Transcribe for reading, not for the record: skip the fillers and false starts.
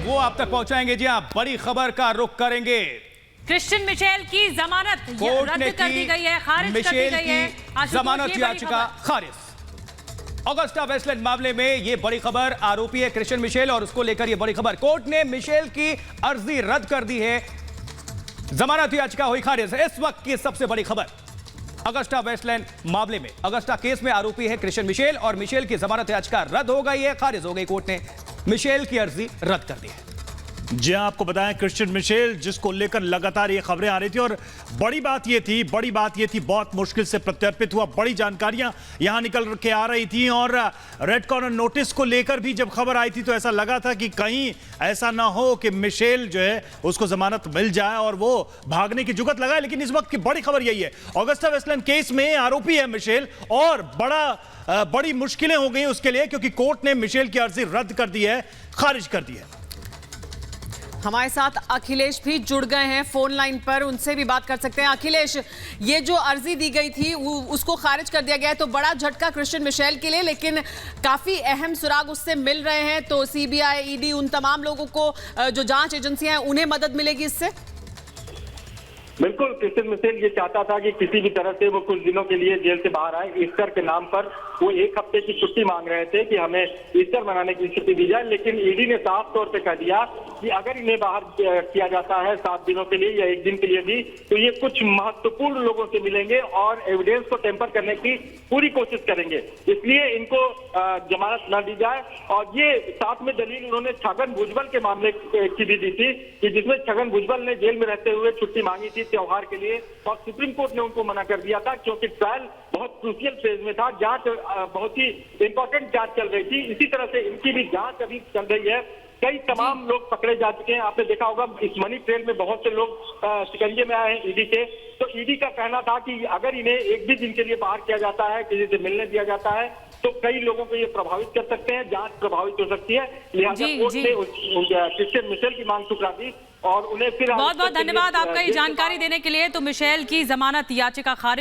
वो आप तक पहुंचाएंगे। जी हाँ, बड़ी खबर का रुख करेंगे। क्रिश्चियन मिशेल की जमानत रद्द कर दी गई है, खारिज कर दी गई है। जमानत याचिका खारिज। ऑगस्टा वेस्टलैंड मामले में ये बड़ी खबर, आरोपी है क्रिश्चियन मिशेल और उसको लेकर ये बड़ी खबर। कोर्ट ने मिशेल की अर्जी रद्द कर दी है, जमानत याचिका हुई खारिज। इस वक्त की सबसे बड़ी खबर अगस्टा वेस्टलैंड मामले में, अगस्टा केस में आरोपी है क्रिश्चियन मिशेल और मिशेल की जमानत याचिका रद्द हो गई है, खारिज हो गई। कोर्ट ने मिशेल की अर्जी रद्द कर दी है। जी आपको बताएं, क्रिश्चियन मिशेल जिसको लेकर लगातार ये खबरें आ रही थी और बड़ी बात ये थी बहुत मुश्किल से प्रत्यर्पित हुआ, बड़ी जानकारियां यहां निकल के आ रही थी और रेड कॉर्नर नोटिस को लेकर भी जब खबर आई थी तो ऐसा लगा था कि कहीं ऐसा ना हो कि मिशेल जो है उसको जमानत मिल जाए और वो भागने की जुगत लगाए। लेकिन इस वक्त की बड़ी खबर यही है, ऑगस्टा वेस्टलैंड केस में आरोपी है मिशेल और बड़ी मुश्किलें हो गई उसके लिए, क्योंकि कोर्ट ने मिशेल की अर्जी रद्द कर दी है, खारिज कर दी है। हमारे साथ अखिलेश भी जुड़ गए हैं फोन लाइन पर, उनसे भी बात कर सकते हैं। अखिलेश, ये जो अर्जी दी गई थी उसको खारिज कर दिया गया है, तो बड़ा झटका क्रिश्चियन मिशेल के लिए, लेकिन काफी अहम सुराग उससे मिल रहे हैं। तो सीबीआई, ईडी, उन तमाम लोगों को जो जांच एजेंसियां हैं उन्हें मदद मिलेगी इससे? बिल्कुल, क्रिश्चियन मिशेल ये चाहता था कि किसी भी तरह से वो कुछ दिनों के लिए जेल से बाहर आए। ईस्टर के नाम पर वो 1 हफ्ते की छुट्टी मांग रहे थे कि हमें ईस्टर मनाने की छुट्टी दी जाए, लेकिन ईडी ने साफ तौर पे कह दिया कि अगर इन्हें बाहर किया जाता है 7 दिनों के लिए या 1 दिन के लिए भी, तो ये कुछ महत्वपूर्ण लोगों से मिलेंगे और एविडेंस को टेम्पर करने की पूरी कोशिश करेंगे, इसलिए इनको जमानत न दी जाए। और ये साथ में दलील उन्होंने छगन भुजबल के मामले की भी दी थी कि जिसमें छगन भुजबल ने जेल में रहते हुए छुट्टी मांगी थी त्योहार के लिए और सुप्रीम कोर्ट ने उनको मना कर दिया था, क्योंकि ट्रायल बहुत क्रूशियल फेज में था, जांच बहुत ही इंपॉर्टेंट जांच चल रही थी। इसी तरह से इनकी भी जांच अभी चल रही है। कई तमाम लोग पकड़े जा चुके हैं, आपने देखा होगा इस मनी ट्रेल में बहुत से लोग शिकंजे में आए हैं ईडी के। तो ईडी का कहना था कि अगर इन्हें 1 भी दिन के लिए बाहर किया जाता है, किसी से मिलने दिया जाता है, तो कई लोगों को ये प्रभावित कर सकते हैं, जांच प्रभावित हो सकती है। लिहाजा कोर्ट ने क्रिश्चियन मिशेल की मांग ठुकरा दी और उन्हें फिर बहुत बहुत धन्यवाद आपका ये जानकारी देने के लिए। तो मिशेल की जमानत याचिका खारिज